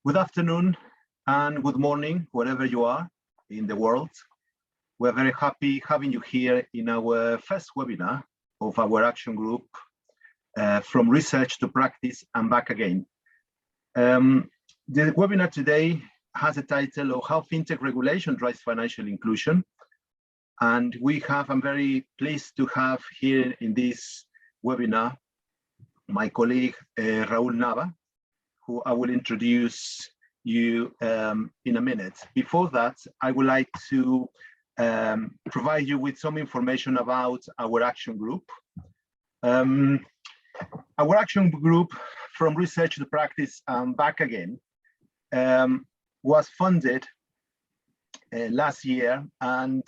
Good afternoon and good morning, wherever you are in the world. We're very happy having you here in our first webinar of our action group, From Research to Practice and Back Again. The webinar today has a title of How FinTech Regulation Drives Financial Inclusion. And I'm very pleased to have here in this webinar my colleague, Raul Nava, who I will introduce you in a minute. Before that, I would like to provide you with some information about our action group. Our action group, From Research to Practice and Back Again, was funded last year, and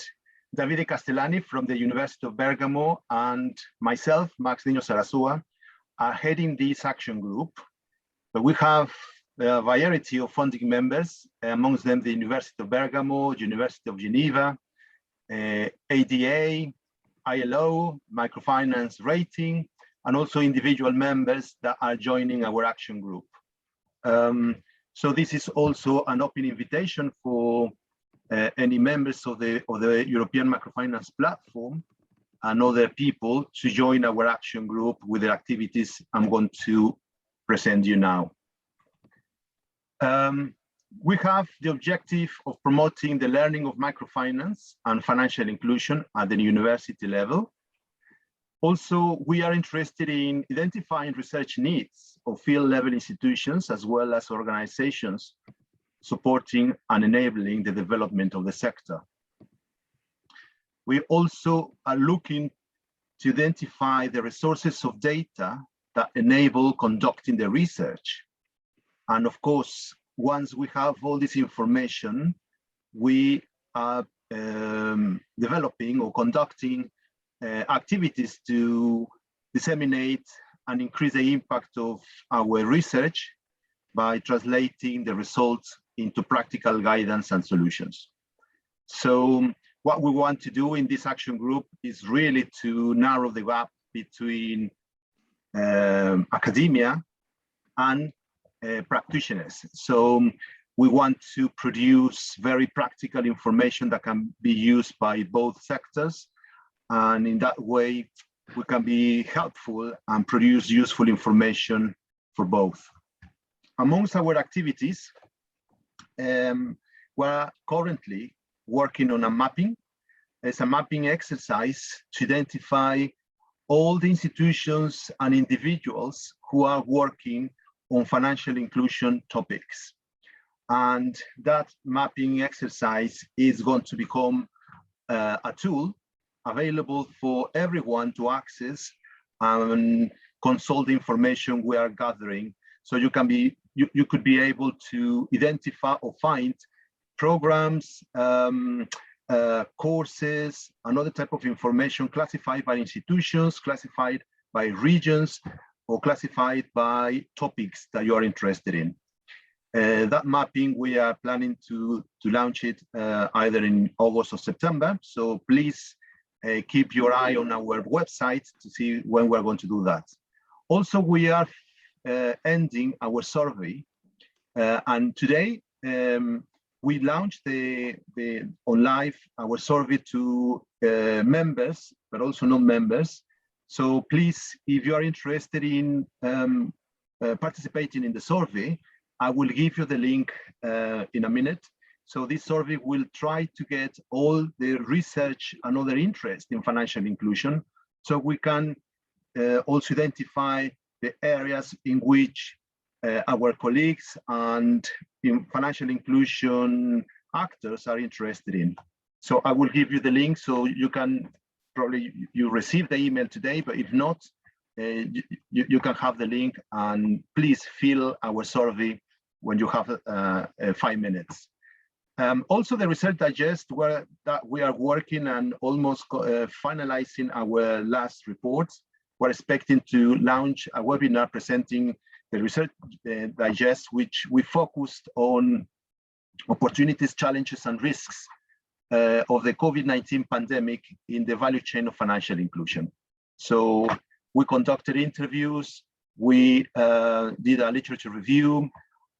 Davide Castellani from the University of Bergamo and myself, Max Niño Sarasua, are heading this action group. But we have a variety of funding members, amongst them the University of Bergamo, University of Geneva, ADA, ILO, Microfinance Rating, and also individual members that are joining our action group. So this is also an open invitation for any members of the European Microfinance Platform and other people to join our action group with the activities I'm going to present you now. We have the objective of promoting the learning of microfinance and financial inclusion at the university level. Also, we are interested in identifying research needs of field-level institutions as well as organizations supporting and enabling the development of the sector. We also are looking to identify the resources of data that enable conducting the research. And of course, once we have all this information, we are developing or conducting activities to disseminate and increase the impact of our research by translating the results into practical guidance and solutions. So what we want to do in this action group is really to narrow the gap between academia and practitioners. So we want to produce very practical information that can be used by both sectors. And in that way, we can be helpful and produce useful information for both. Amongst our activities, we're currently working on a mapping. It's a mapping exercise to identify all the institutions and individuals who are working on financial inclusion topics. And that mapping exercise is going to become a tool available for everyone to access and consult the information we are gathering. So you could be able to identify or find programs, courses, and other type of information classified by institutions, classified by regions, or classified by topics that you are interested in. That mapping, we are planning to launch it either in August or September. So please keep your eye on our website to see when we're going to do that. Also, we are ending our survey. And today, we launched on live our survey to members, but also non-members. So please, if you are interested in participating in the survey, I will give you the link in a minute. So this survey will try to get all the research and other interest in financial inclusion, so we can also identify the areas in which our colleagues and financial inclusion actors are interested in. So I will give you the link, so you can you received the email today, but if not, you can have the link, and please fill our survey when you have 5 minutes. Also, the Research Digest, that we are working and almost finalizing our last report. We're expecting to launch a webinar presenting the Research Digest, which we focused on opportunities, challenges, and risks of the COVID-19 pandemic in the value chain of financial inclusion. So we conducted interviews, we did a literature review,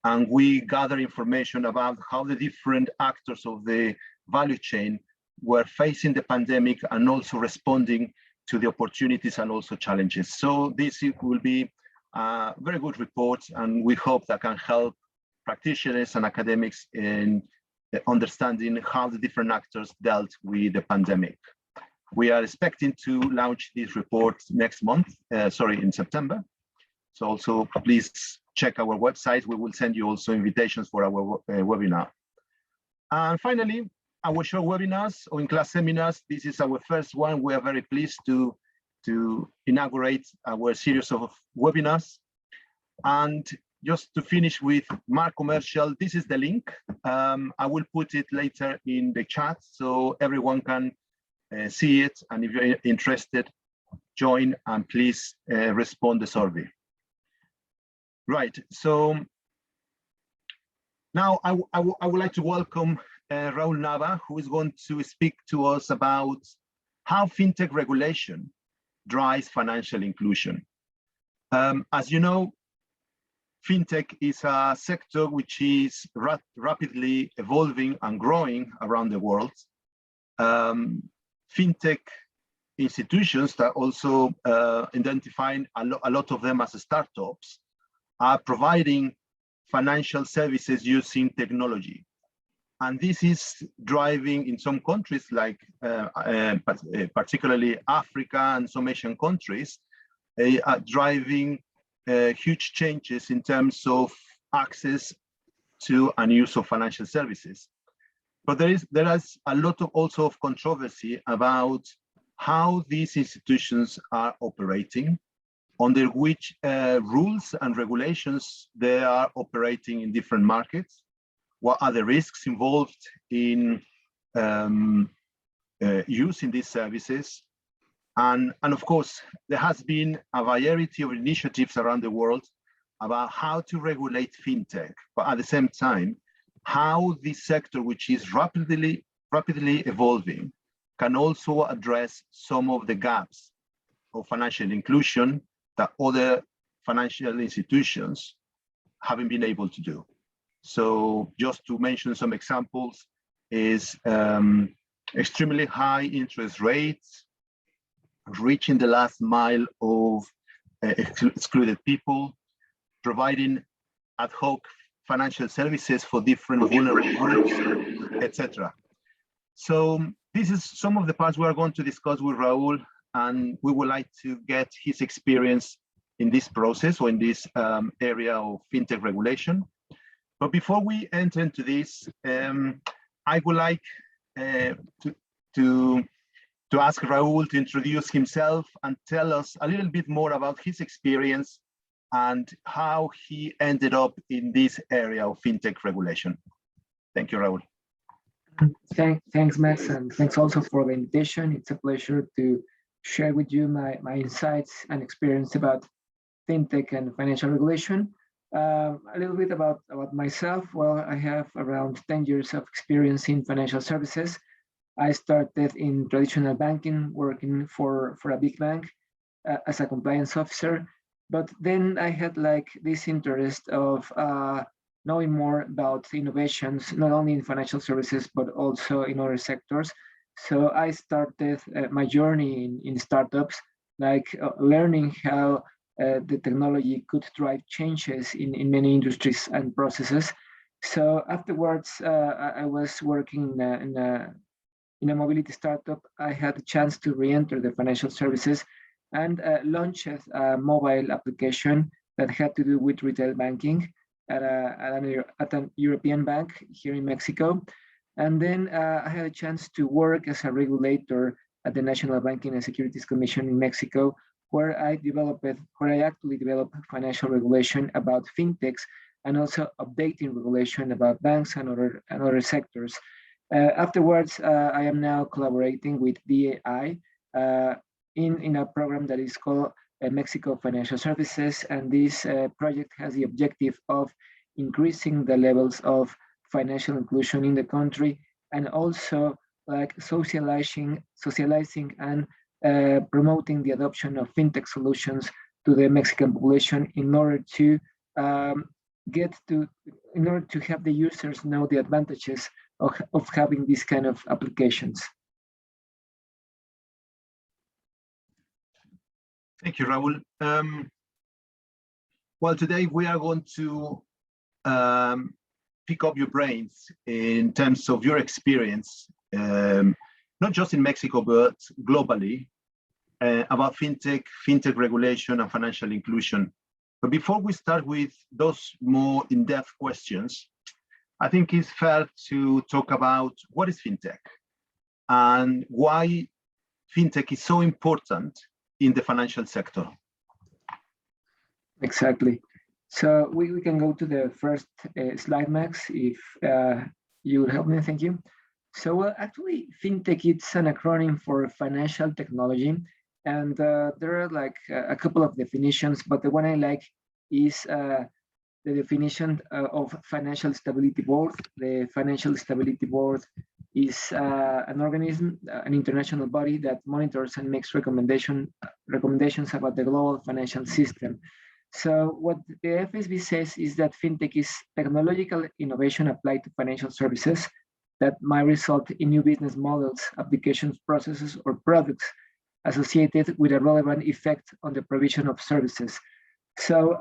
and we gather information about how the different actors of the value chain were facing the pandemic and also responding to the opportunities and also challenges. So this will be a very good report, and we hope that can help practitioners and academics in understanding how the different actors dealt with the pandemic. We are expecting to launch this report next month, in September. So also please check our website. We will send you also invitations for our webinar. And finally, our short webinars or in-class seminars. This is our first one. We are very pleased to inaugurate our series of webinars. And just to finish with Mark Commercial, this is the link. I will put it later in the chat so everyone can see it. And if you're interested, join and please respond the survey. Right, so now I would like to welcome Raul Nava, who is going to speak to us about how FinTech regulation drives financial inclusion. As you know, FinTech is a sector which is rapidly evolving and growing around the world. FinTech institutions that also identifying a lot of them as startups are providing financial services using technology. And this is driving in some countries like particularly Africa and some Asian countries, driving huge changes in terms of access to and use of financial services. But there is a lot of also of controversy about how these institutions are operating, under which rules and regulations they are operating in different markets. What are the risks involved in using these services? And of course, there has been a variety of initiatives around the world about how to regulate FinTech, but at the same time, how this sector, which is rapidly evolving, can also address some of the gaps of financial inclusion that other financial institutions haven't been able to do. So just to mention some examples is extremely high interest rates, reaching the last mile of excluded people, providing ad hoc financial services for different vulnerable groups, etc. So this is some of the parts we are going to discuss with Raul, and we would like to get his experience in this process or in this area of FinTech regulation. But before we enter into this, I would like to ask Raul to introduce himself and tell us a little bit more about his experience and how he ended up in this area of FinTech regulation. Thank you, Raul. Thanks, Max, and thanks also for the invitation. It's a pleasure to share with you my insights and experience about FinTech and financial regulation. A little bit about myself. Well, I have around 10 years of experience in financial services. I started in traditional banking, working for a big bank as a compliance officer. But then I had like this interest of knowing more about innovations, not only in financial services, but also in other sectors. So I started my journey in startups, like learning how the technology could drive changes in many industries and processes. So afterwards, I was working in a mobility startup. I had a chance to re-enter the financial services and launched a mobile application that had to do with retail banking at an European bank here in Mexico. And then I had a chance to work as a regulator at the National Banking and Securities Commission in Mexico, where I actually developed financial regulation about fintechs and also updating regulation about banks and other sectors. Afterwards, I am now collaborating with DAI in a program that is called Mexico Financial Services, and this project has the objective of increasing the levels of financial inclusion in the country, and also like socializing and promoting the adoption of fintech solutions to the Mexican population in order to in order to have the users know the advantages of having these kind of applications. Thank you, Raul. Well, today we are going to pick up your brains in terms of your experience, not just in Mexico, but globally, about fintech regulation and financial inclusion. But before we start with those more in-depth questions, I think it's fair to talk about what is fintech and why fintech is so important in the financial sector. Exactly. So we can go to the first slide, Max, if you would help me, thank you. So actually, fintech, it's an acronym for financial technology. And there are like a couple of definitions, but the one I like is the definition of Financial Stability Board. The Financial Stability Board is an organism, an international body that monitors and makes recommendations about the global financial system. So what the FSB says is that fintech is technological innovation applied to financial services that might result in new business models, applications, processes, or products associated with a relevant effect on the provision of services. So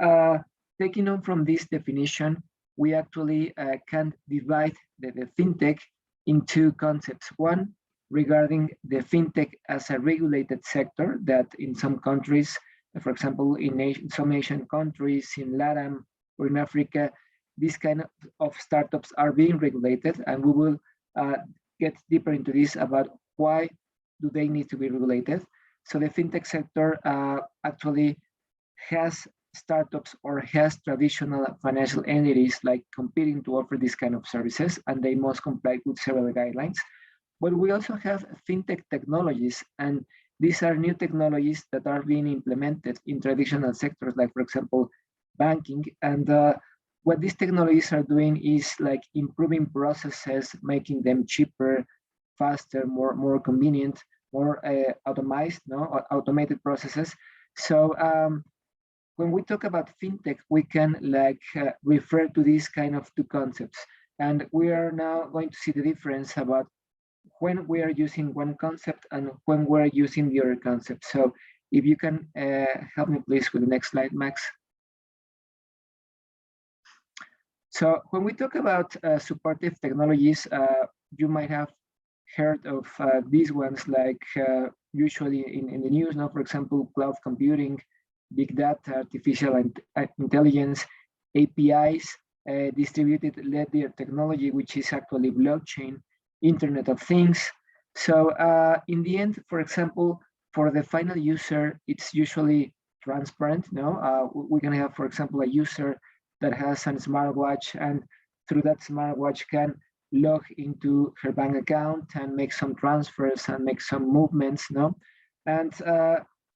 taking on from this definition, we actually can divide the fintech in two concepts. One, regarding the fintech as a regulated sector that in some countries, for example, in some Asian countries, in LATAM or in Africa, these kind of startups are being regulated, and we will get deeper into this about why do they need to be regulated. So the fintech sector actually has startups or has traditional financial entities like competing to offer these kind of services, and they must comply with several guidelines. But we also have fintech technologies, and these are new technologies that are being implemented in traditional sectors, like, for example, banking. And what these technologies are doing is like improving processes, making them cheaper, faster, more convenient, more automated processes. So when we talk about fintech, we can refer to these kind of two concepts. And we are now going to see the difference about when we are using one concept and when we're using the other concept. So if you can help me please with the next slide, Max. So when we talk about supportive technologies, you might have heard of these ones, like usually in the news now, for example, cloud computing, big data, artificial intelligence, APIs, distributed ledger technology, which is actually blockchain, Internet of Things. So in the end, for example, for the final user, it's usually transparent. We can have, for example, a user that has a smartwatch, and through that smartwatch can log into her bank account and make some transfers and make some movements. And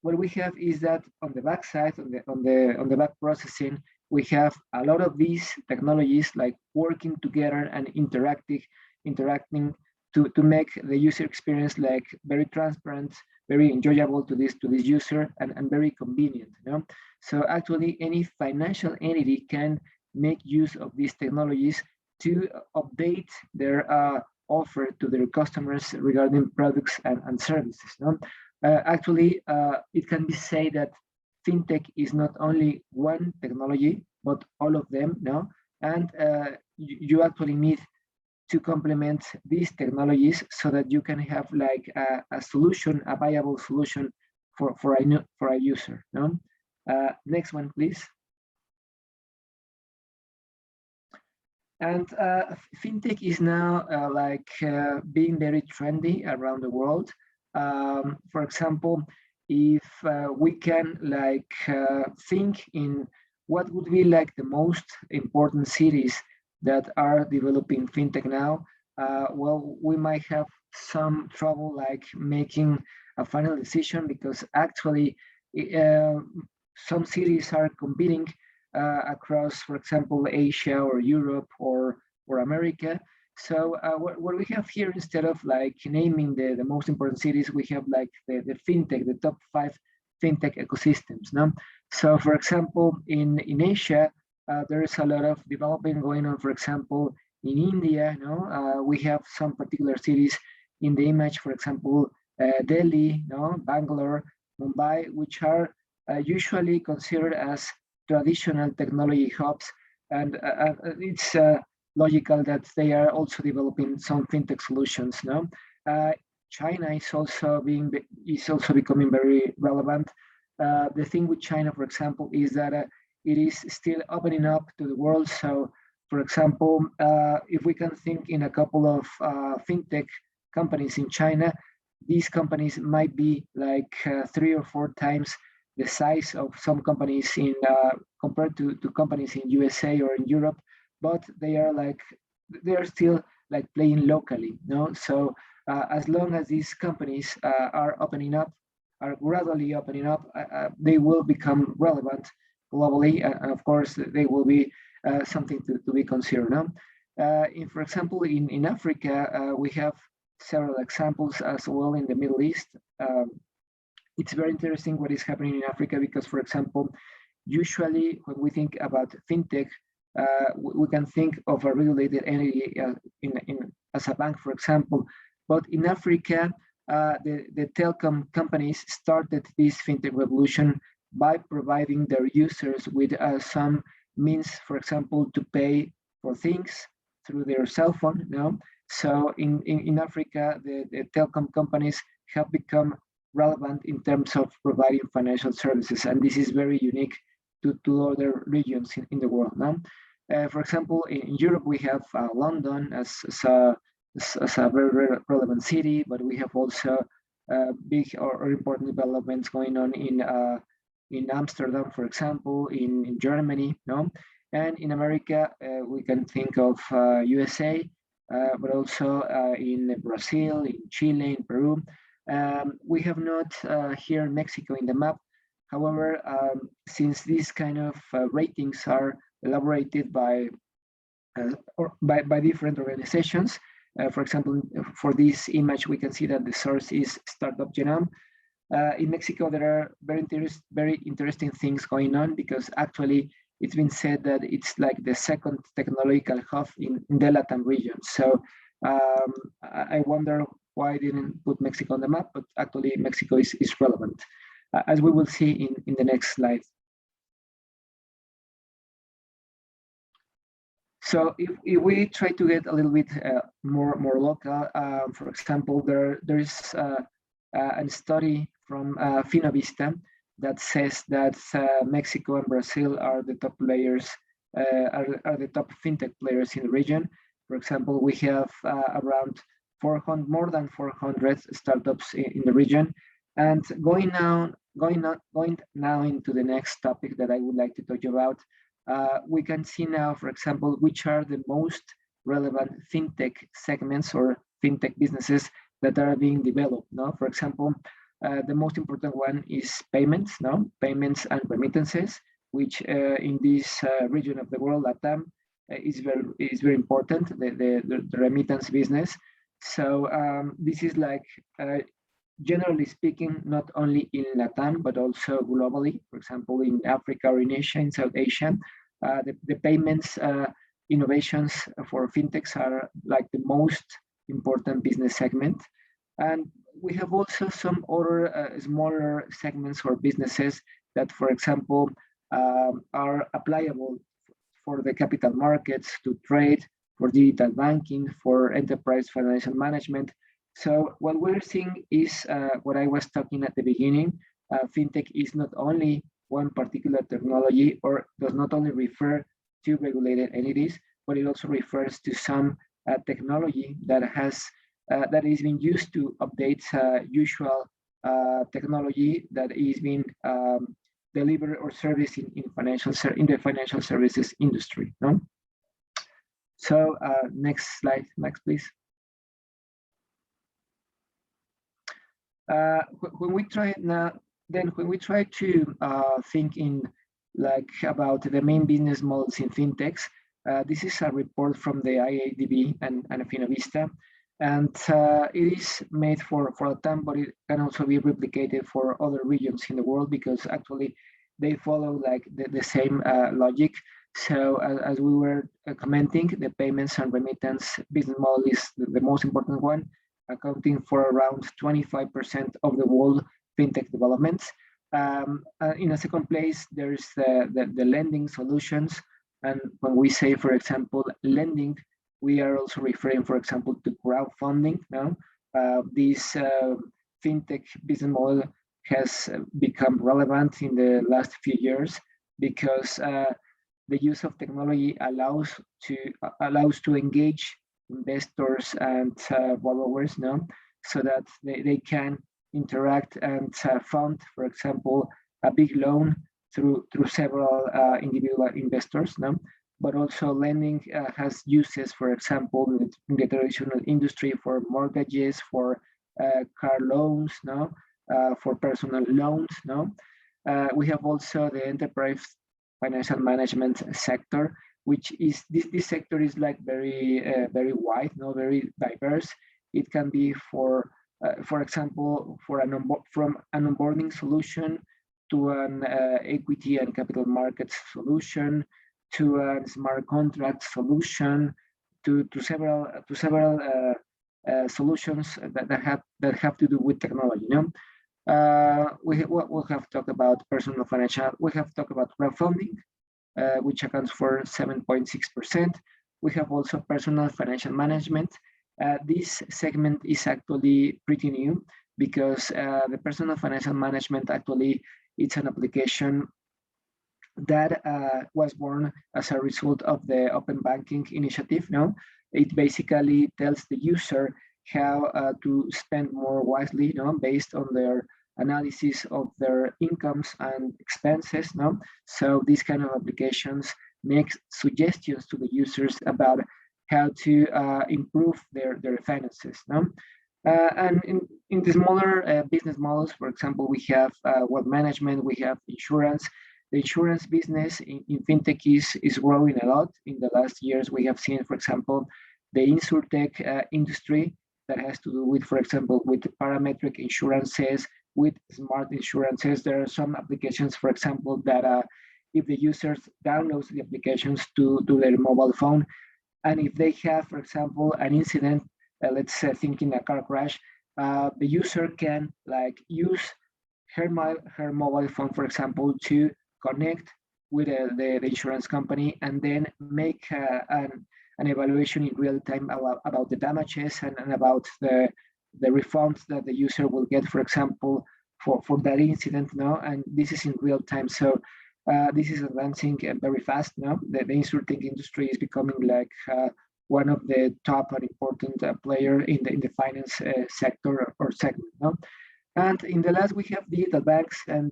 what we have is that on the back side, on the back processing, we have a lot of these technologies like working together and interacting to make the user experience like very transparent, very enjoyable to this user, and very convenient. So actually, any financial entity can make use of these technologies to update their offer to their customers regarding products and services. Actually, it can be said that fintech is not only one technology, but all of them. And you actually need to complement these technologies so that you can have like a solution, a viable solution for a user. Next one, please. And fintech is now being very trendy around the world. For example, if we can think in what would be like the most important cities that are developing fintech now, well, we might have some trouble like making a final decision, because actually some cities are competing across, for example, Asia or Europe or America. So what we have here, instead of like naming the most important cities, we have like the fintech, the top 5 fintech ecosystems. So for example, in Asia, there is a lot of development going on. For example, in India, we have some particular cities in the image, for example, Delhi, Bangalore, Mumbai, which are usually considered as traditional technology hubs, and it's logical that they are also developing some fintech solutions. China is also becoming very relevant. The thing with China, for example, is that it is still opening up to the world. So, for example, if we can think in a couple of fintech companies in China, these companies might be like 3 or 4 times the size of some companies in compared to companies in USA or in Europe, but they are still like playing locally. So as long as these companies are gradually opening up, they will become relevant globally, and of course they will be something to be considered. For example, in Africa, we have several examples as well in the Middle East. It's very interesting what is happening in Africa because, for example, usually when we think about fintech, we can think of a regulated entity as a bank, for example. But in Africa, the telecom companies started this fintech revolution by providing their users with some means, for example, to pay for things through their cell phone. So in Africa, the telecom companies have become relevant in terms of providing financial services, and this is very unique to other regions in the world. For example, in Europe, we have London as a very relevant city, but we have also big or important developments going on in Amsterdam, for example, in Germany, and in America, we can think of USA, but also in Brazil, in Chile, in Peru. We have not here Mexico in the map. However, since these kind of ratings are elaborated by different organizations, for example, for this image, we can see that the source is Startup Genome. In Mexico, there are very interesting things going on because actually it's been said that it's like the second technological hub in the Latin region. So I wonder why I didn't put Mexico on the map, but actually Mexico is relevant, as we will see in the next slide. So if we try to get a little bit more local, for example, there is a study from Finovista that says that Mexico and Brazil are the top players, are the top fintech players in the region. For example, we have around more than 400 startups in the region. And going now into the next topic that I would like to talk about, we can see now, for example, which are the most relevant fintech segments or fintech businesses that are being developed. For example, the most important one is payments, payments and remittances, which in this region of the world, LATAM, is very important. The remittance business. So this is like, generally speaking, not only in LATAM, but also globally, for example, in Africa or in Asia, in South Asia, the payments innovations for fintechs are like the most important business segment. And we have also some other smaller segments or businesses that, for example, are applicable for the capital markets, to trade, for digital banking, for enterprise financial management. So what we're seeing is what I was talking at the beginning. FinTech is not only one particular technology, or does not only refer to regulated entities, but it also refers to some technology that is being used to update usual technology that is being delivered or serviced in the financial services industry. So next slide, Max, please. When we try to think in about the main business models in fintechs, this is a report from the IADB and Finovista, and it is made for LATAM, but it can also be replicated for other regions in the world because actually they follow like the same logic. So as we were commenting, the payments and remittance business model is the most important one, accounting for around 25% of the world fintech developments. In a second place, there's the lending solutions. And when we say, for example, lending, we are also referring, for example, to crowdfunding. Now, this fintech business model has become relevant in the last few years because the use of technology allows to engage investors and borrowers, no, so that they can interact and fund, for example, a big loan through several individual investors, no. But also lending has uses, for example, in the traditional industry for mortgages, for car loans, no, for personal loans, no. We have also the enterprise financial management sector, which is this sector is like very wide, no, very diverse. It can be for example, from an onboarding solution to an equity and capital markets solution, to a smart contract solution, to several solutions that have to do with technology. You know, we have talked about personal financial. We have talked about crowdfunding, which accounts for 7.6%. We have also personal financial management. This segment is actually pretty new because the personal financial management actually it's an application that was born as a result of the open banking initiative. No, it basically tells the user how to spend more wisely, no, based on their analysis of their incomes and expenses. No, so these kind of applications make suggestions to the users about how to improve their finances. No? And in the smaller business models, for example, we have wealth management, we have insurance. The insurance business in fintech is growing a lot. In the last years, we have seen, for example, the insurtech industry that has to do with, for example, with parametric insurances, with smart insurances. There are some applications, for example, that if the users download the applications to their mobile phone, and if they have, for example, an incident, let's say thinking a car crash, the user can like use her mobile phone, for example, to connect with the insurance company and then make an evaluation in real time about the damages and about the refunds that the user will get, for example, for that incident. No, and this is in real time. So this is advancing very fast now. The insurtech industry is becoming like one of the top and important player in the finance sector or segment. No? And in the last, we have digital banks, and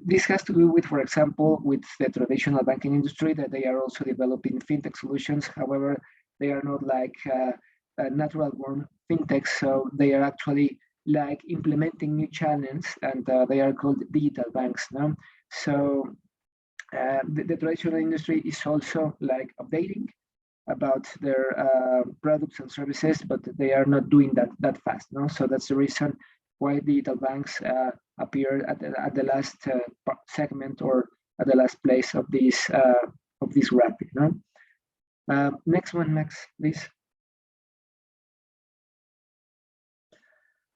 this has to do with, for example, with the traditional banking industry, that they are also developing fintech solutions. However, they are not like natural born fintechs, so they are actually like implementing new channels, and they are called digital banks. No? So the traditional industry is also like updating about their products and services, but they are not doing that fast. No, so that's the reason why digital banks appear at the last segment or at the last place of this graphic. No, next one, Max, please.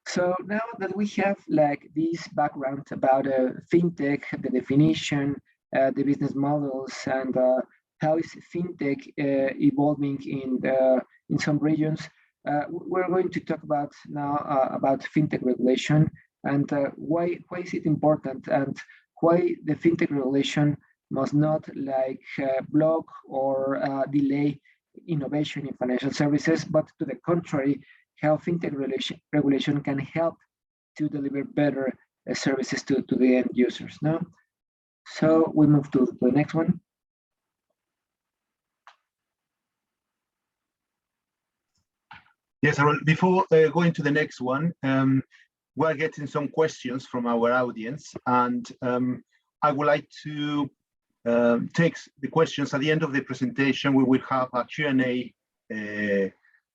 So now that we have like this background about fintech, the definition, the business models, and how is fintech evolving in some regions, we're going to talk about now about fintech regulation and why is it important, and why the fintech regulation must not like block or delay innovation in financial services, but to the contrary, how fintech regulation can help to deliver better services to the end users. No, so we move to the next one. Yes, Raul, before going to the next one, we're getting some questions from our audience, and I would like to take the questions at the end of the presentation. We will have a Q&A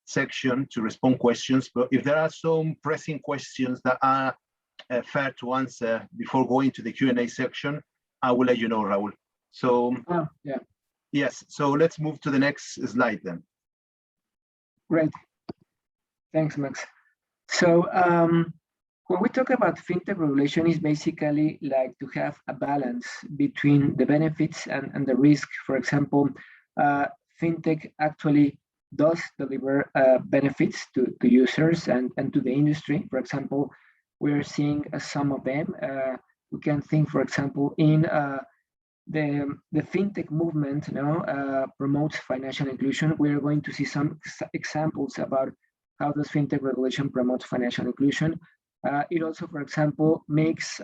section to respond questions, but if there are some pressing questions that are fair to answer before going to the Q&A section, I will let you know, Raul. So yeah, yes, so let's move to the next slide then. great. Thanks, Max. So when we talk about fintech regulation, is basically like to have a balance between the benefits and the risk. For example, fintech actually does deliver benefits to users and to the industry. For example, we're seeing some of them. We can think, for example, in the fintech movement, promotes financial inclusion. We're going to see some examples about how does fintech regulation promote financial inclusion. It also, for example, makes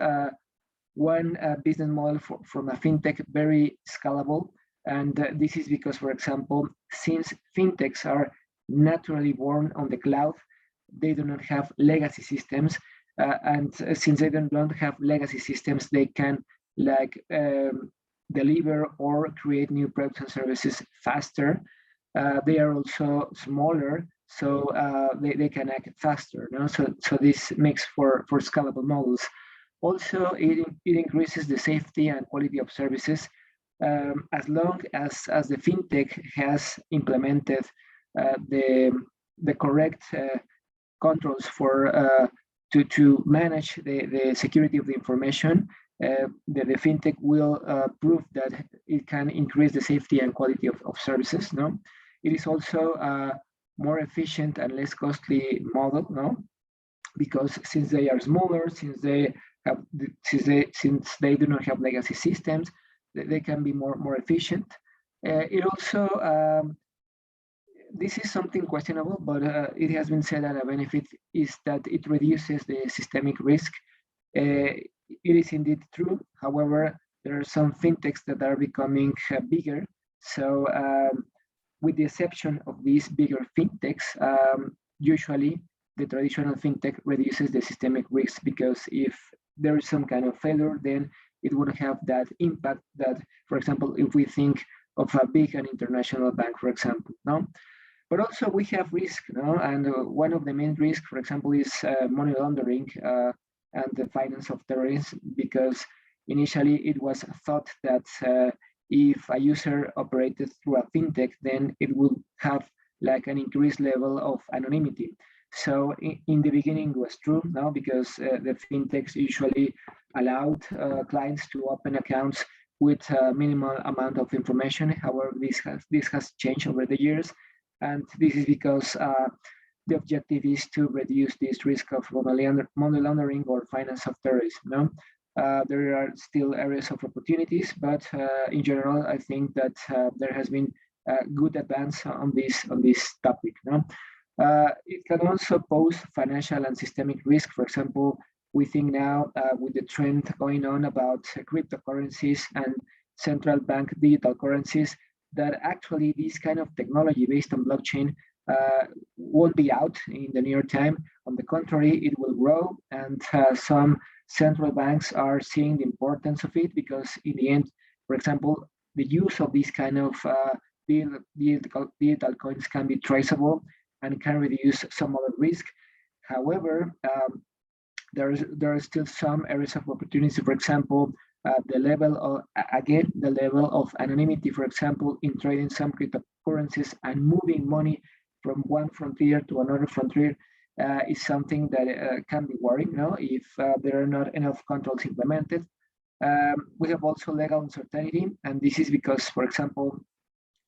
one business model from a fintech very scalable. And this is because, for example, since fintechs are naturally born on the cloud, they do not have legacy systems. And since they don't have legacy systems, they can deliver or create new products and services faster. They are also smaller, so they can act faster. So this makes for scalable models. Also, it increases the safety and quality of services as long as the fintech has implemented the correct controls for to manage the security of the information. The fintech will prove that it can increase the safety and quality of services. It is also a more efficient and less costly model, because since they are smaller, since they do not have legacy systems, they can be more efficient. It also this is something questionable, but it has been said that a benefit is that it reduces the systemic risk. It is indeed true. However, there are some fintechs that are becoming bigger. So with the exception of these bigger fintechs, usually the traditional fintech reduces the systemic risk, because if there is some kind of failure, then it would have that impact that, for example, if we think of a big and international bank, for example, But also we have risk, and one of the main risks, for example, is money laundering and the finance of terrorism, because initially it was thought that if a user operated through a fintech, then it would have like an increased level of anonymity. So in the beginning it was true, because the fintechs usually allowed clients to open accounts with a minimal amount of information. However, this has changed over the years. And this is because the objective is to reduce this risk of money laundering or finance of terrorism. There are still areas of opportunities, but in general, I think that there has been good advance on this topic. It can also pose financial and systemic risk. For example, we think now with the trend going on about cryptocurrencies and central bank digital currencies, that actually this kind of technology based on blockchain won't be out in the near time. On the contrary, it will grow, and some central banks are seeing the importance of it, because in the end, for example, the use of these kind of digital coins can be traceable and can reduce some other risk. However, there are still some areas of opportunity. For example, the level of anonymity, for example, in trading some cryptocurrencies and moving money from one frontier to another frontier is something that can be worrying if there are not enough controls implemented. We have also legal uncertainty, and this is because, for example,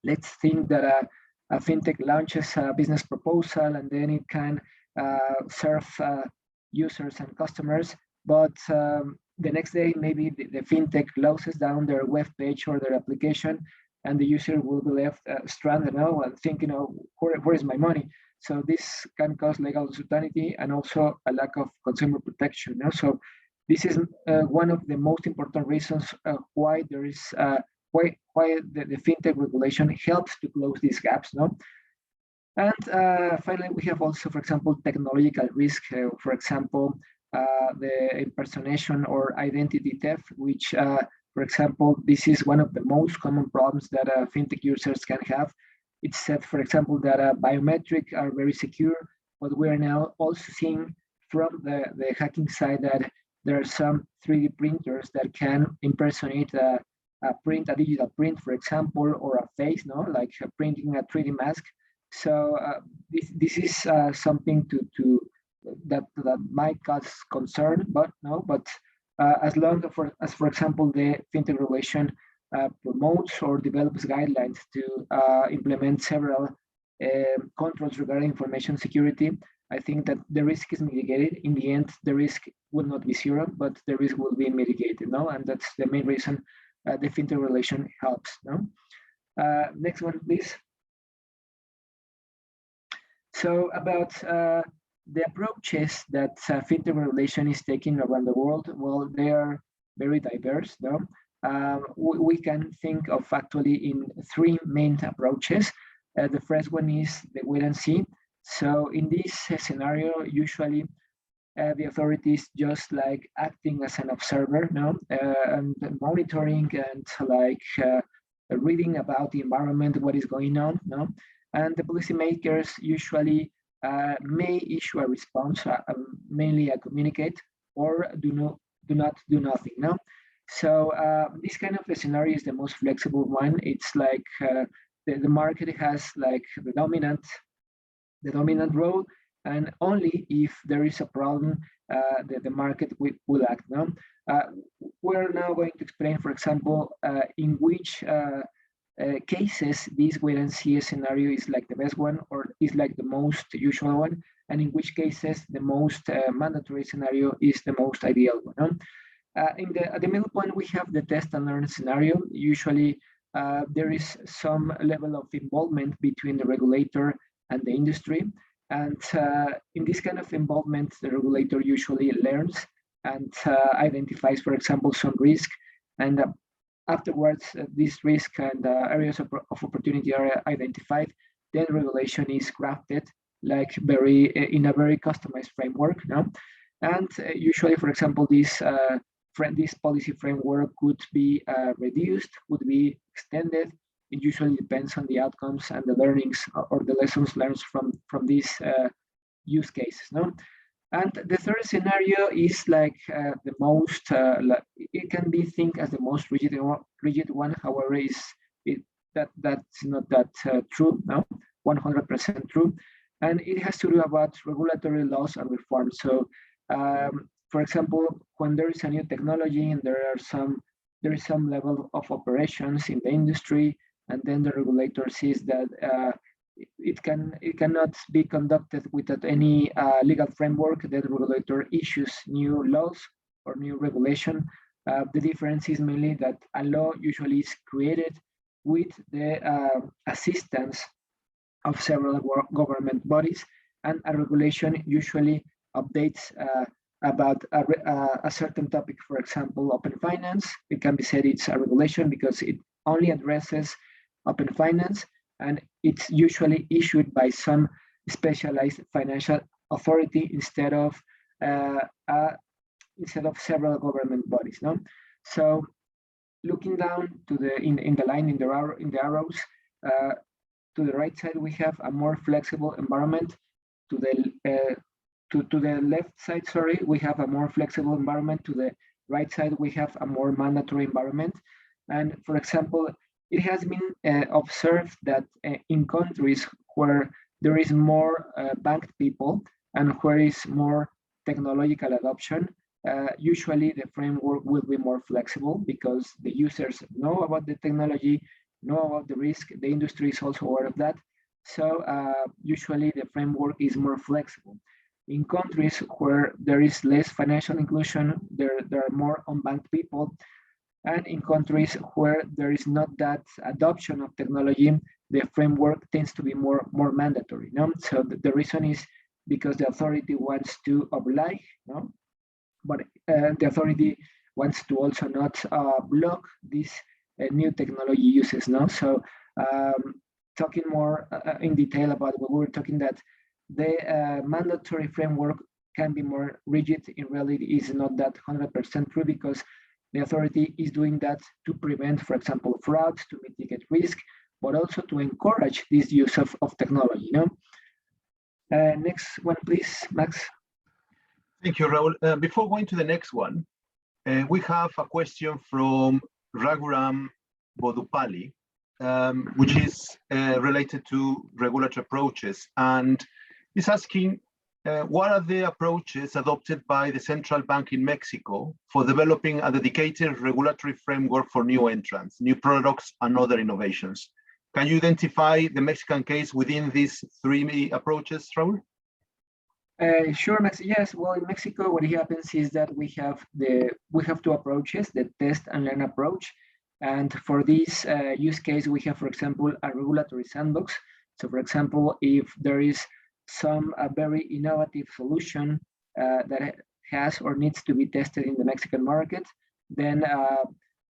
let's think that a fintech launches a business proposal and then it can serve users and customers, but the next day, maybe the fintech closes down their web page or their application, and the user will be left stranded and thinking, where is my money? So this can cause legal uncertainty and also a lack of consumer protection. So this is one of the most important reasons why there is why the fintech regulation helps to close these gaps. And finally, we have also, for example, technological risk. For example, the impersonation or identity theft, which, for example, this is one of the most common problems that fintech users can have. It's said, for example, that biometrics are very secure, but we are now also seeing from the hacking side that there are some 3D printers that can impersonate a digital print, for example, or a face, no, like printing a 3D mask. So this is something that might cause concern, but as long as for example the FinTech regulation promotes or develops guidelines to implement several controls regarding information security, I think that the risk is mitigated. In the end, the risk will not be zero, but the risk will be mitigated, no? And that's the main reason the FinTech regulation helps, no? Next one, please. So about the approaches that FinTech regulation is taking around the world, well, they are very diverse, no? We can think of actually in three main approaches. The first one is the wait and see. So in this scenario, usually the authorities just like acting as an observer, no, and monitoring and like reading about the environment, what is going on, no, and the policymakers usually may issue a response, mainly a communicate, or do not do nothing, no. So this kind of a scenario is the most flexible one. It's like the market has like the dominant role, and only if there is a problem, the market will act. No? We're now going to explain, for example, in which cases this wait and see scenario is like the best one or is like the most usual one, and in which cases the most mandatory scenario is the most ideal one. No? At the middle point, we have the test and learn scenario. Usually, there is some level of involvement between the regulator and the industry. And in this kind of involvement, the regulator usually learns and identifies, for example, some risk. And afterwards, this risk and areas of opportunity are identified. Then regulation is crafted like in a very customized framework. No? And usually, for example, this policy framework could be reduced, could be extended. It usually depends on the outcomes and the learnings or the lessons learned from these use cases. No, and the third scenario is like the most. It can be think as the most rigid one. However, that's not that true. No, 100% true, and it has to do about regulatory laws and reform. So. For example, when there is a new technology and there is some level of operations in the industry, and then the regulator sees that it cannot be conducted without any legal framework, then the regulator issues new laws or new regulation. The difference is mainly that a law usually is created with the assistance of several government bodies, and a regulation usually updates about a certain topic. For example, open finance, it can be said it's a regulation because it only addresses open finance, and it's usually issued by some specialized financial authority instead of several government bodies. No, so looking down to in the line in the arrows, to the right side we have a more flexible environment. To the left side, sorry, we have a more flexible environment. To the right side, we have a more mandatory environment. And for example, it has been observed that in countries where there is more banked people and where is more technological adoption, usually the framework will be more flexible because the users know about the technology, know about the risk. The industry is also aware of that. So usually the framework is more flexible. In countries where there is less financial inclusion, there are more unbanked people. And in countries where there is not that adoption of technology, the framework tends to be more mandatory. No? So the reason is because the authority wants to oblige, no? But the authority wants to also not block these new technology uses. No? So talking more in detail about what we were talking, that the mandatory framework can be more rigid. In reality, is not that 100% true because the authority is doing that to prevent, for example, fraud, to mitigate risk, but also to encourage this use of technology. You know? Next one, please, Max. Thank you, Raul. Before going to the next one, we have a question from Raghuram Bodupalli, which is related to regulatory approaches. And he's asking, what are the approaches adopted by the central bank in Mexico for developing a dedicated regulatory framework for new entrants, new products, and other innovations? Can you identify the Mexican case within these three approaches, Raul? Sure, Max. Yes. Well, in Mexico, what happens is that we have two approaches: the test and learn approach. And for this use case, we have, for example, a regulatory sandbox. So, for example, if there is some very innovative solution that has or needs to be tested in the Mexican market, then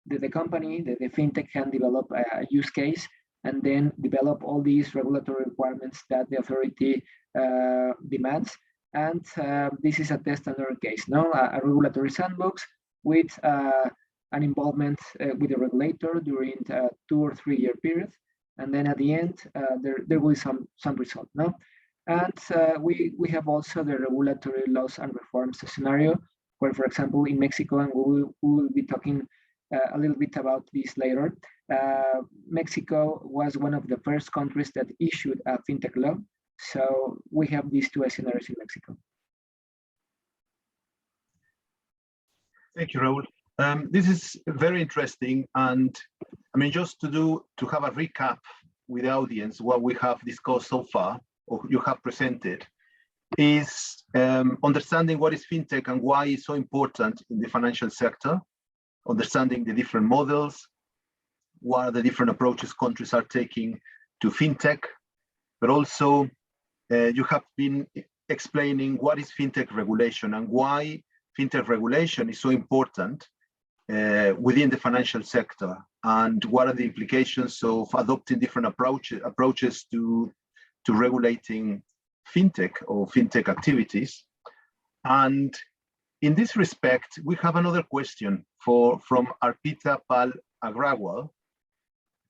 the company, the FinTech, can develop a use case and then develop all these regulatory requirements that the authority demands. And this is a test and learn case, no? A regulatory sandbox with an involvement with the regulator during a 2 or 3 year period. And then at the end, there will be some result, no? And we have also the regulatory laws and reforms scenario, where, for example, in Mexico, and we will be talking a little bit about this later, Mexico was one of the first countries that issued a FinTech law. So we have these two scenarios in Mexico. Thank you, Raul. This is very interesting. And I mean, just to have a recap with the audience, what we have discussed so far, or you have presented, is understanding what is FinTech and why it's so important in the financial sector, understanding the different models, what are the different approaches countries are taking to FinTech, but also you have been explaining what is FinTech regulation and why FinTech regulation is so important within the financial sector, and what are the implications of adopting different approaches to regulating FinTech or FinTech activities. And in this respect, we have another question from Arpita Pal Agrawal.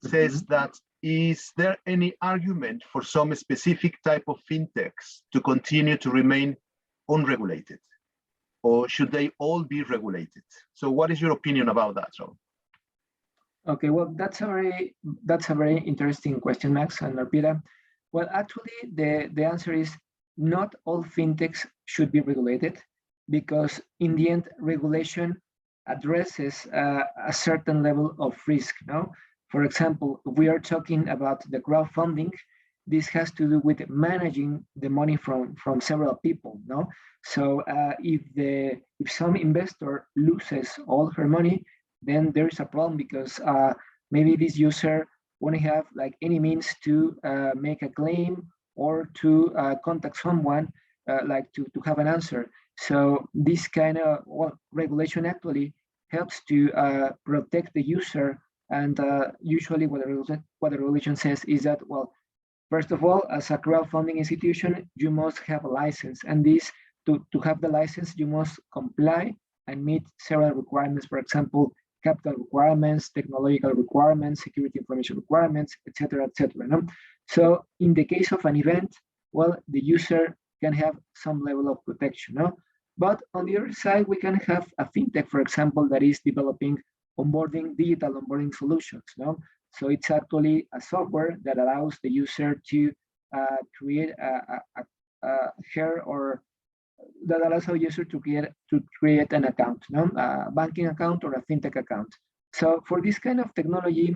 Says that, is there any argument for some specific type of FinTechs to continue to remain unregulated? Or should they all be regulated? So what is your opinion about that, Raul? Okay, well, that's a very interesting question, Max and Arpita. Well, actually, the answer is not all FinTechs should be regulated, because in the end, regulation addresses a certain level of risk, no? For example, we are talking about the crowdfunding. This has to do with managing the money from several people, no? So if some investor loses all her money, then there is a problem, because maybe this user won't have like any means to make a claim or to contact someone like to have an answer. So this kind of regulation actually helps to protect the user. And usually what the regulation says is that, well, first of all, as a crowdfunding institution, you must have a license. And this, to have the license, you must comply and meet several requirements, for example, capital requirements, technological requirements, security information requirements, etc., etc. No? So in the case of an event, well, the user can have some level of protection. No? But on the other side, we can have a FinTech, for example, that is developing digital onboarding solutions. No? So it's actually a software that allows the user to create that allows a user to create an account, no? A banking account or a FinTech account. So for this kind of technology,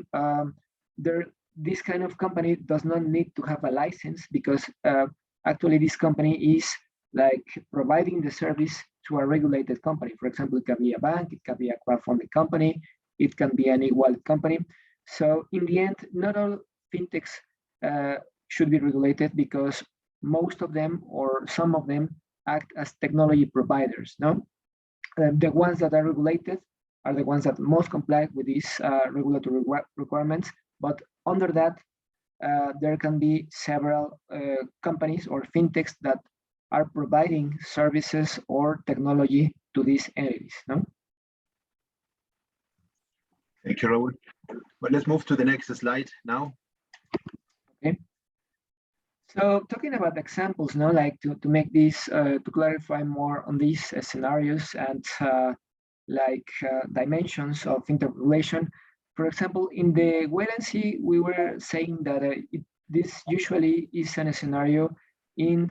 this kind of company does not need to have a license, because actually this company is like providing the service to a regulated company. For example, it can be a bank, it can be a crowdfunding company, it can be an e-wallet company. So in the end, not all FinTechs should be regulated, because most of them or some of them act as technology providers. No, the ones that are regulated are the ones that most comply with these regulatory requirements. But under that, there can be several companies or FinTechs that are providing services or technology to these entities. No? Thank you, Raul. Well, let's move to the next slide now. Okay. So talking about examples now, like to make this, to clarify more on these scenarios and dimensions of FinTech regulation, For example, in the wait and see, we were saying that this usually is a scenario in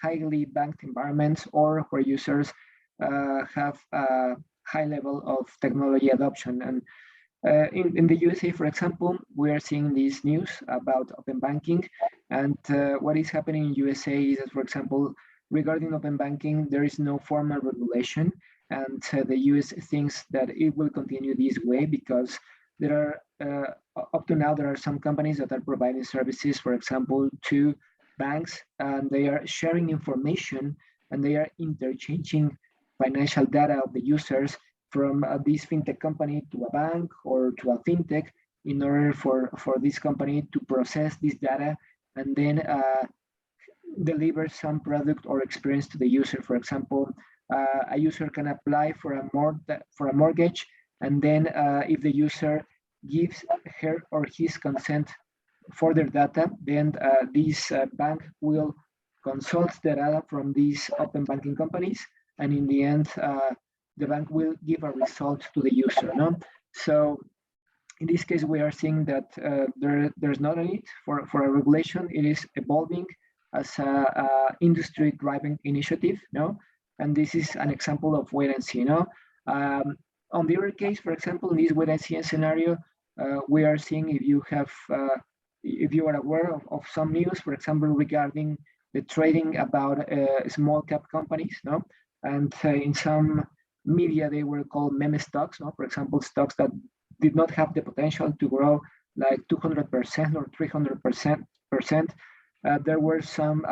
highly banked environments or where users have a high level of technology adoption. And in the USA, for example, we are seeing this news about open banking. And what is happening in USA is that, for example, regarding open banking, there is no formal regulation. And the US thinks that it will continue this way because there are, up to now, there are some companies that are providing services, for example, to banks, and they are sharing information and they are interchanging financial data of the users from this fintech company to a bank or to a fintech in order for this company to process this data and then deliver some product or experience to the user. For example, a user can apply for a mortgage, and then if the user gives her or his consent for their data, then this bank will consult the data from these open banking companies, and in the end, the bank will give a result to the user. No? So in this case, we are seeing that there's not a need for a regulation. It is evolving as a industry-driving initiative. No? And this is an example of wait and see. No? On the other case, for example, in this wait and see scenario, we are seeing if you are aware of some news, for example, regarding the trading about small cap companies, no? And in some media, they were called meme stocks, no? For example, stocks that did not have the potential to grow like 200% or 300%. There were some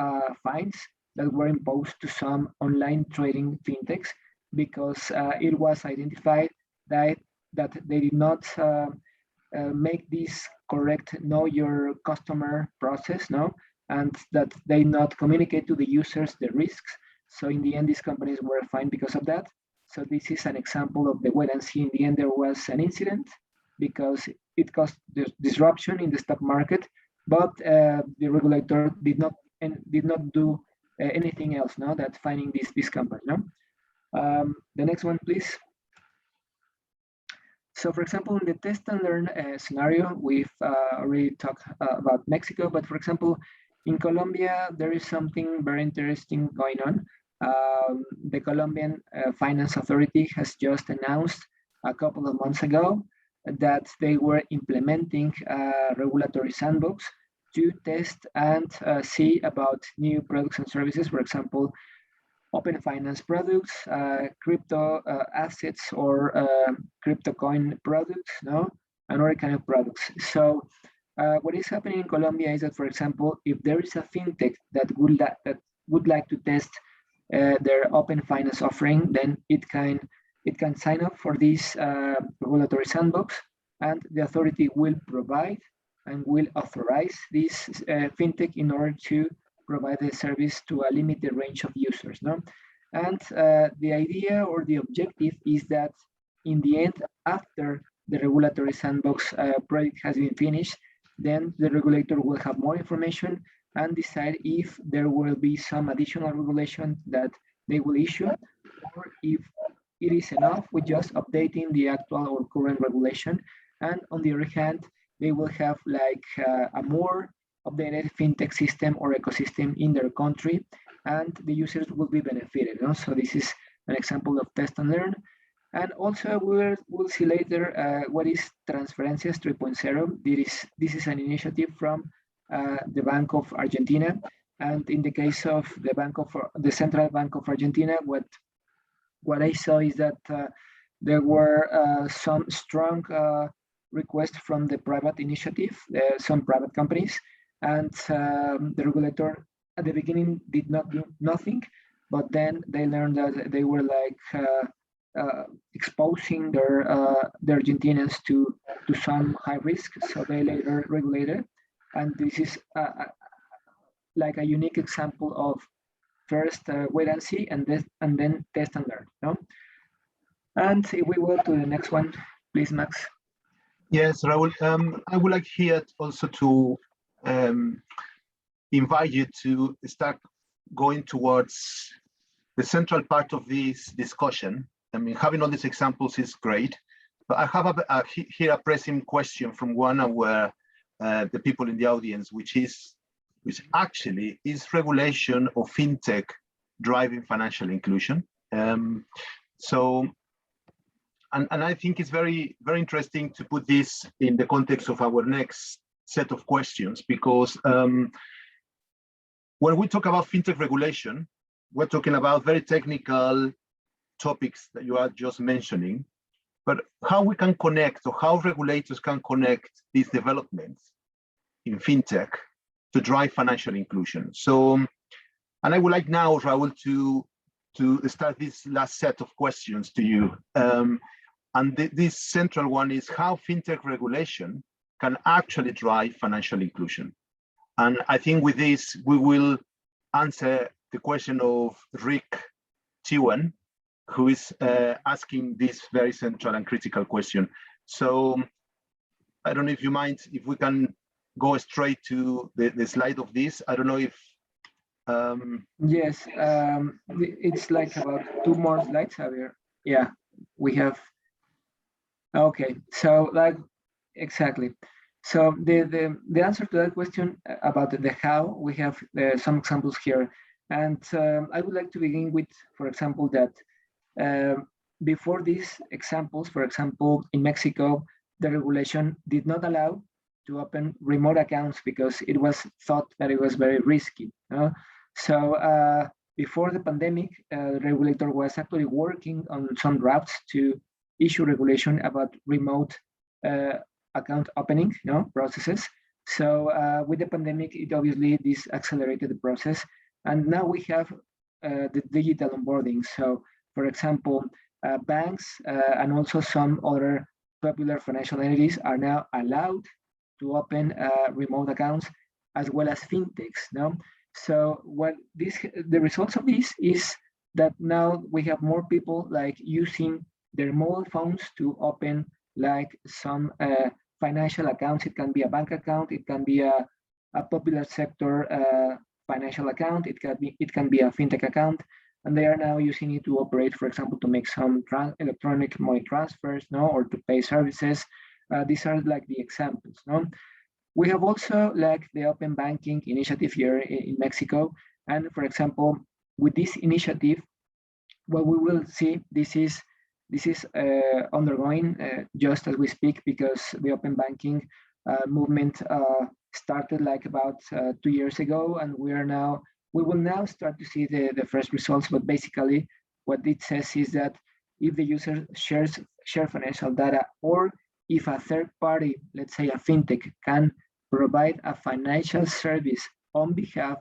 fines that were imposed to some online trading fintechs because it was identified that they did not make this correct know your customer process, no, and that they not communicate to the users the risks. So in the end, these companies were fined because of that. So this is an example of the wait and see. In the end, there was an incident because it caused disruption in the stock market, but the regulator did not do anything else, no, that finding this company, no. The next one, please. So for example, in the test and learn scenario, we've already talked about Mexico, but for example, in Colombia, there is something very interesting going on. The Colombian Finance Authority has just announced a couple of months ago that they were implementing a regulatory sandbox to test and see about new products and services, for example, open finance products, crypto assets, or crypto coin products, no, and other kind of products. So what is happening in Colombia is that, for example, if there is a fintech that would like to test their open finance offering, then it can sign up for this regulatory sandbox, and the authority will provide and will authorize this fintech in order to provide the service to a limited range of users, no? And the idea or the objective is that in the end, after the regulatory sandbox project has been finished, then the regulator will have more information and decide if there will be some additional regulation that they will issue, or if it is enough with just updating the actual or current regulation. And on the other hand, they will have like a more updated fintech system or ecosystem in their country, and the users will be benefited. No? So this is an example of test and learn. And also we'll see later what is Transferencias 3.0. This is an initiative from the Bank of Argentina. And in the case of the Central Bank of Argentina, what I saw is that there were some strong requests from the private initiative, some private companies, and the regulator at the beginning did not do nothing, but then they learned that they were like exposing their Argentinians to some high risk, so they later regulated. And this is like a unique example of first wait and see, and then test and learn. No? And if we go to the next one, please, Max. Yes, Raul. I would like here also to invite you to start going towards the central part of this discussion. I mean, having all these examples is great, But I have here a pressing question from one of the people in the audience, which actually is regulation of fintech driving financial inclusion. And I think it's very, very interesting to put this in the context of our next set of questions, because when we talk about fintech regulation, we're talking about very technical topics that you are just mentioning, but how we can connect, or how regulators can connect these developments in fintech to drive financial inclusion. So, and I would like now, Raul, to start this last set of questions to you. And this central one is how fintech regulation can actually drive financial inclusion. And I think with this, we will answer the question of Rick Tiwan, who is asking this very central and critical question. So I don't know if you mind, if we can go straight to the slide of this. I don't know if... Yes, it's like about 2 more slides, Javier. Yeah, we have... Okay, so like, exactly. So the answer to that question about the how, we have some examples here. And I would like to begin with, for example, that before these examples, for example, in Mexico, the regulation did not allow to open remote accounts because it was thought that it was very risky. So before the pandemic, the regulator was actually working on some drafts to issue regulation about remote account opening processes. So with the pandemic, this accelerated the process. And now we have the digital onboarding. So for example, banks and also some other popular financial entities are now allowed to open remote accounts, as well as fintechs. So what the results of this is that now we have more people like using their mobile phones to open like some financial accounts. It can be a bank account, it can be a popular sector financial account, it can be a fintech account, and they are now using it to operate, for example, to make some electronic money transfers, or to pay services. These are like the examples. We have also like the open banking initiative here in Mexico, and for example, with this initiative, what we will see, this is undergoing just as we speak, because the open banking movement started like about 2 years ago, and we will now start to see the first results. But basically, what it says is that if the user share financial data, or if a third party, let's say a fintech, can provide a financial service on behalf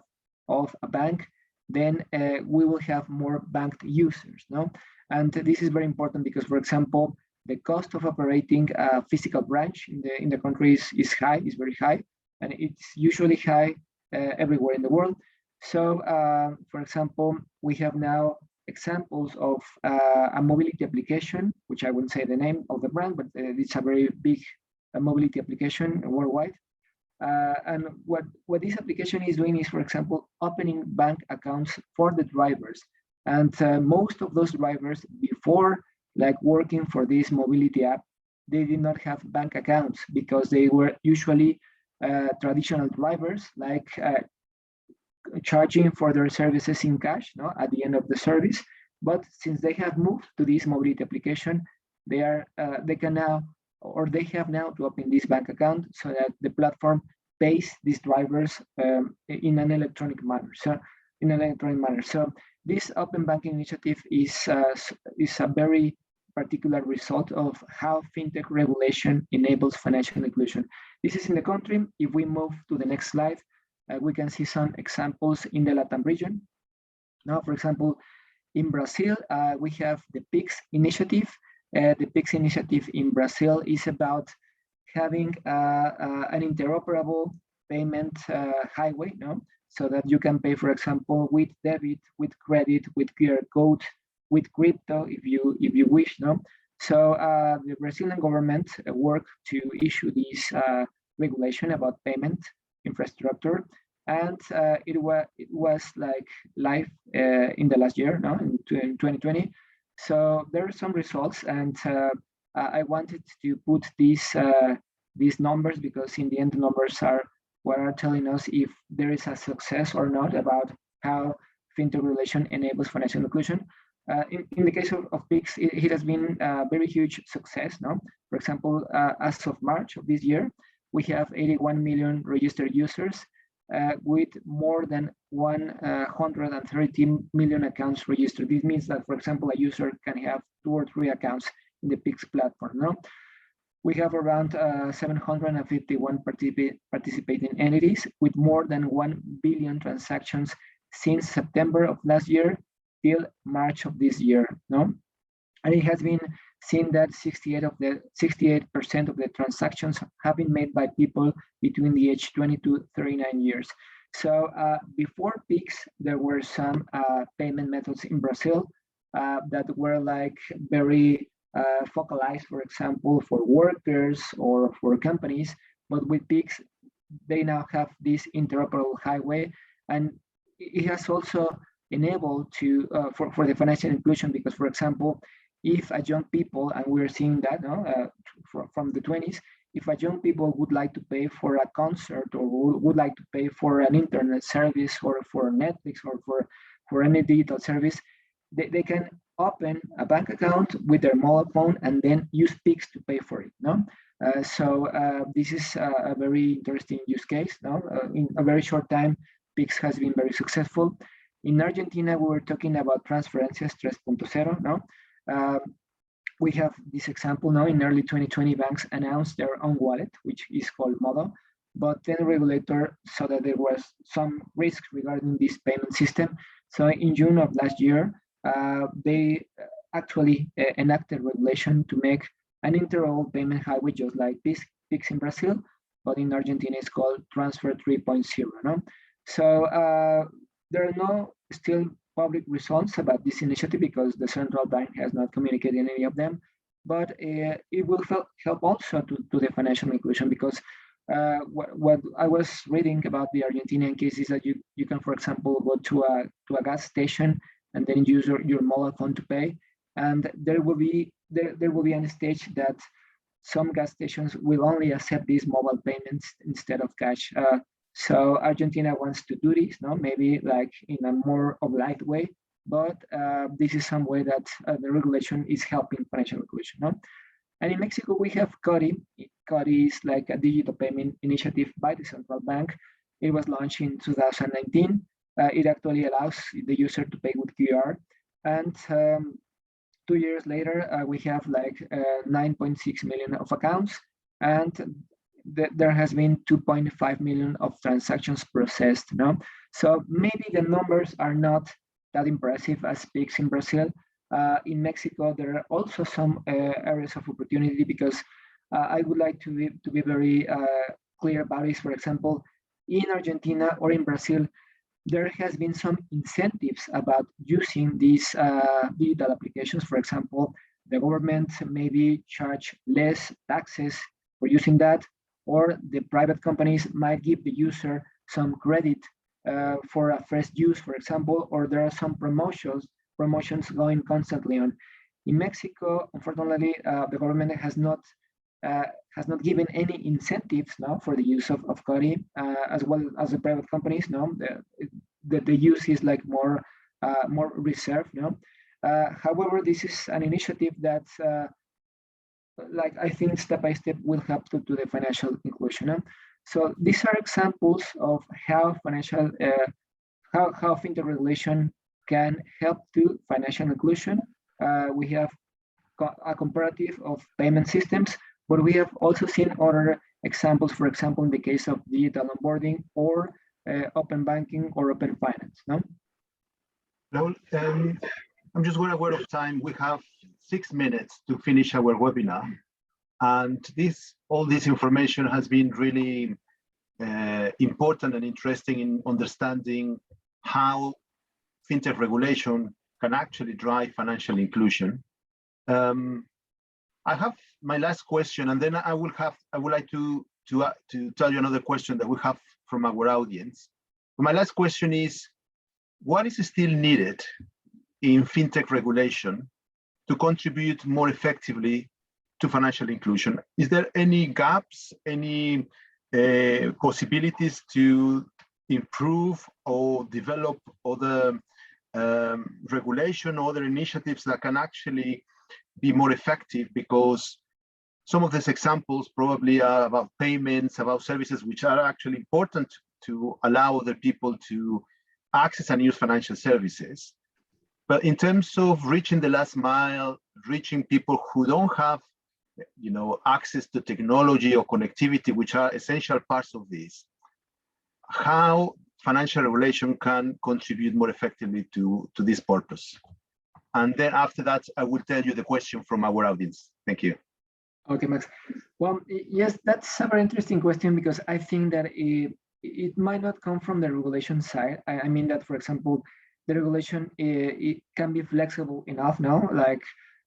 of a bank, then we will have more banked users. And this is very important because, for example, the cost of operating a physical branch in the country is very high, and it's usually high everywhere in the world. So, for example, we have now examples of a mobility application, which I wouldn't say the name of the brand, but it's a very big mobility application worldwide. And what this application is doing is, for example, opening bank accounts for the drivers. And most of those drivers, before like working for this mobility app, they did not have bank accounts because they were usually traditional drivers, like charging for their services in cash at the end of the service. But since they have moved to this mobility application, they have now to open this bank account so that the platform pays these drivers in an electronic manner. So this open banking initiative is a very particular result of how fintech regulation enables financial inclusion. This is in the country. If we move to the next slide, we can see some examples in the Latam region. Now, for example, in Brazil, we have the PIX initiative. The PIX initiative in Brazil is about having an interoperable payment highway, so that you can pay, for example, with debit, with credit, with QR code, with crypto, if you wish. So the Brazilian government worked to issue this regulation about payment infrastructure, and it was like live in the last year, in 2020. So there are some results, and I wanted to put these numbers because in the end, the numbers are what are telling us if there is a success or not about how fintech regulation enables financial inclusion. In the case of PIX, it has been a very huge success. No, for example, as of March of this year, we have 81 million registered users with more than 113 million accounts registered. This means that, for example, a user can have 2 or 3 accounts in the PIX platform. No, we have around 751 participating entities with more than 1 billion transactions since September of last year till March of this year. No, and it has been seen that 68% of the transactions have been made by people between the age 20 to 39 years. So before PIX, there were some payment methods in Brazil that were like very focalized, for example, for workers or for companies. But with PIX, they now have this interoperable highway, and it has also enabled to for the financial inclusion, because, for example, if a young people, and we're seeing that from the 20s, if a young people would like to pay for a concert or would like to pay for an internet service or for Netflix or for any digital service, they can open a bank account with their mobile phone and then use PIX to pay for it. No, so this is a very interesting use case. No, in a very short time, PIX has been very successful. In Argentina, we were talking about Transferencias 3.0. No, we have this example now. In early 2020, banks announced their own wallet, which is called Modo, but then the regulator saw that there was some risk regarding this payment system. So in June of last year, they actually enacted regulation to make an interoperable payment highway, just like PIX in Brazil, but in Argentina it's called Transfer 3.0. No? So there are no still public results about this initiative because the central bank has not communicated any of them, but it will help also to the financial inclusion, because what I was reading about the Argentinian case is that you can, for example, go to a gas station and then use your mobile phone to pay, and there will be a stage that some gas stations will only accept these mobile payments instead of cash. So Argentina wants to do this, no? Maybe like in a more light way, but this is some way that the regulation is helping financial inclusion. No? And in Mexico, we have CODI. CODI is like a digital payment initiative by the central bank. It was launched in 2019. It actually allows the user to pay with QR. And 2 years later, we have like 9.6 million of accounts, and there has been 2.5 million of transactions processed. No? So maybe the numbers are not that impressive as PIX in Brazil. In Mexico, there are also some areas of opportunity, because I would like to be very clear about this. For example, in Argentina or in Brazil, there has been some incentives about using these digital applications. For example, the government maybe charge less taxes for using that, or the private companies might give the user some credit for a first use, for example, or there are some promotions going constantly on. In Mexico, unfortunately, the government has not given any incentives now for the use of CODI, as well as the private companies. No, the use is like more reserved. No, however, this is an initiative that, like I think step by step will help to the financial inclusion. So these are examples of how how fintech regulation can help to financial inclusion. We have a comparative of payment systems, but we have also seen other examples, for example, in the case of digital onboarding or open banking or open finance. No? Raul, I'm just aware of time. We have 6 minutes to finish our webinar, and all this information has been really important and interesting in understanding how fintech regulation can actually drive financial inclusion. I have my last question, and then I would like to tell you another question that we have from our audience. My last question is, what is still needed in fintech regulation to contribute more effectively to financial inclusion. Is there any gaps, any possibilities to improve or develop other regulation, other initiatives that can actually be more effective? Because some of these examples probably are about payments, about services, which are actually important to allow other people to access and use financial services. But in terms of reaching the last mile, reaching people who don't have, access to technology or connectivity, which are essential parts of this, how financial regulation can contribute more effectively to this purpose? And then after that, I will tell you the question from our audience. Thank you. Okay, Max. Well, yes, that's a very interesting question, because I think that it might not come from the regulation side. I mean that, for example, the regulation, it can be flexible enough now, like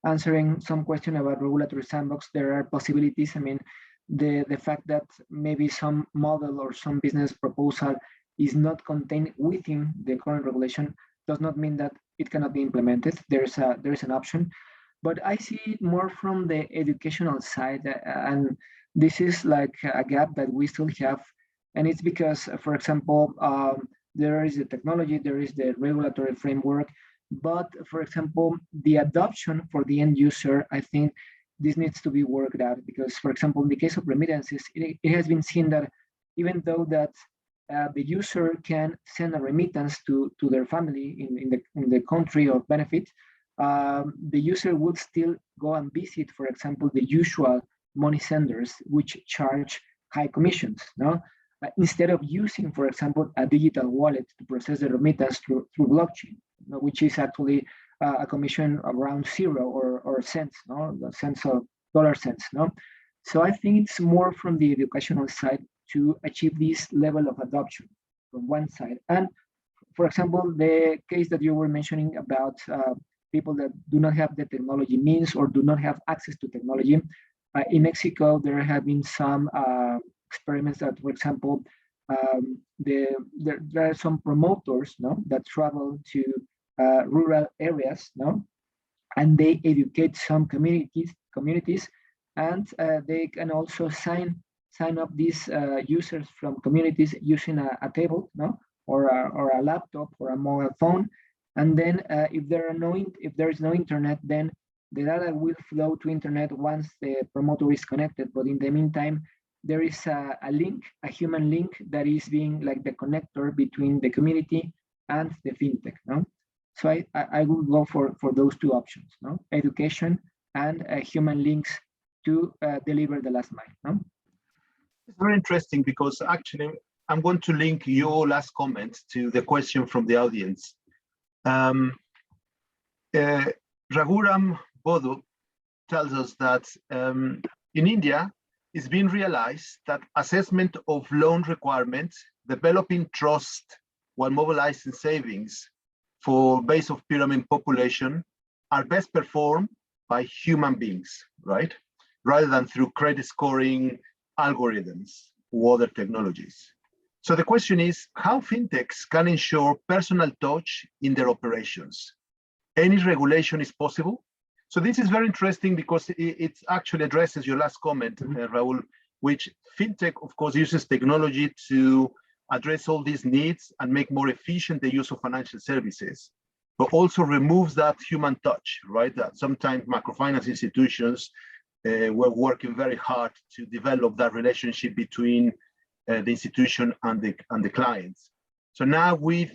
answering some question about regulatory sandbox. There are possibilities. I mean, the fact that maybe some model or some business proposal is not contained within the current regulation does not mean that it cannot be implemented. There's an option. But I see it more from the educational side, and this is like a gap that we still have. And it's because, for example, there is the technology, there is the regulatory framework, but for example, the adoption for the end user, I think this needs to be worked out. Because, for example, in the case of remittances, it has been seen that even though that the user can send a remittance to their family in the country of benefit, the user would still go and visit, for example, the usual money senders, which charge high commissions. No, instead of using, for example, a digital wallet to process the remittance through blockchain, which is actually a commission around zero or cents, no, the cents of dollar cents. No, so I think it's more from the educational side to achieve this level of adoption from one side. And for example, the case that you were mentioning about people that do not have the technology means or do not have access to technology. In Mexico, there have been some experiments that, for example, there are some promoters, that travel to rural areas, and they educate some communities, and they can also sign up these users from communities using a table, or a laptop or a mobile phone. And then if there is no internet, then the data will flow to internet once the promoter is connected. But in the meantime, there is a link, a human link, that is being like the connector between the community and the fintech. So I will go for those two options, education and human links to deliver the last mile. It's very interesting, because actually I'm going to link your last comment to the question from the audience. Raghuram Bodhu tells us that in India, it's been realized that assessment of loan requirements, developing trust while mobilizing savings for base of pyramid population are best performed by human beings, right? Rather than through credit scoring algorithms or other technologies. So the question is how fintechs can ensure personal touch in their operations. Any regulation is possible. So this is very interesting, because it actually addresses your last comment, Raul, which fintech, of course, uses technology to address all these needs and make more efficient the use of financial services, but also removes that human touch, right? That sometimes microfinance institutions were working very hard to develop that relationship between the institution and the clients. So now with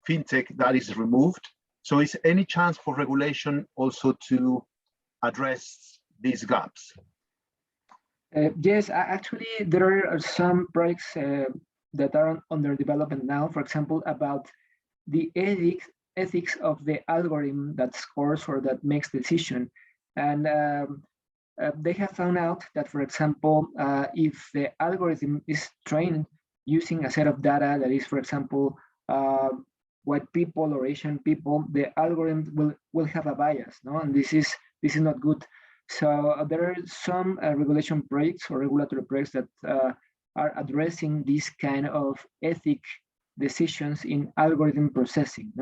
fintech, that is removed. So is any chance for regulation also to address these gaps? Yes, actually, there are some projects that are under development now, for example, about the ethics of the algorithm that scores or that makes decision. And they have found out that, for example, if the algorithm is trained using a set of data that is, for example, white people or Asian people, the algorithm will have a bias, and this is not good. So there are some regulation projects or regulatory projects that are addressing this kind of ethic decisions in algorithm processing.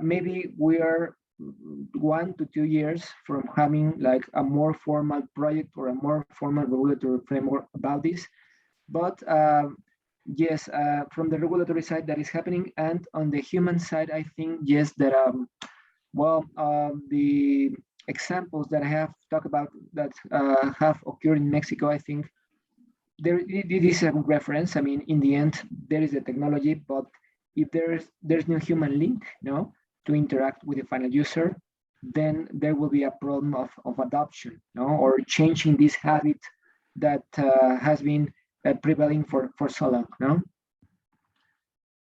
Maybe we are 1 to 2 years from having like a more formal project or a more formal regulatory framework about this. But yes, from the regulatory side that is happening, and on the human side, I think yes that the examples that I have talked about that have occurred in Mexico, I think it is a reference. I mean, in the end, there is a technology, but if there's no human link, to interact with the final user, then there will be a problem of adoption, or changing this habit that has been prevailing for so long.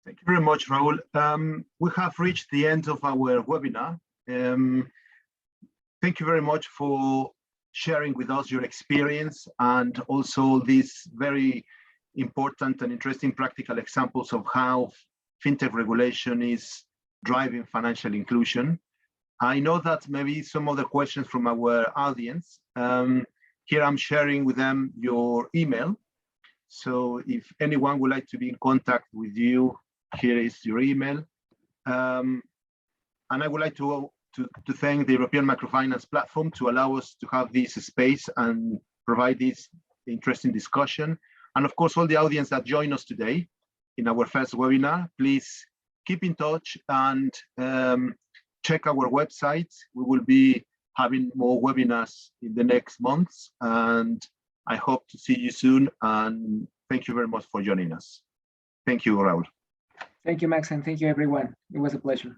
Thank you very much, Raul. We have reached the end of our webinar. Thank you very much for sharing with us your experience and also these very important and interesting practical examples of how FinTech regulation is driving financial inclusion. I know that maybe some other questions from our audience. Here I'm sharing with them your email. So if anyone would like to be in contact with you, here is your email. And I would like to thank the European Microfinance Platform to allow us to have this space and provide this interesting discussion. And of course, all the audience that joined us today in our first webinar, please keep in touch and check our website. We will be having more webinars in the next months, and I hope to see you soon. And thank you very much for joining us. Thank you, Raul. Thank you, Max, and thank you, everyone. It was a pleasure.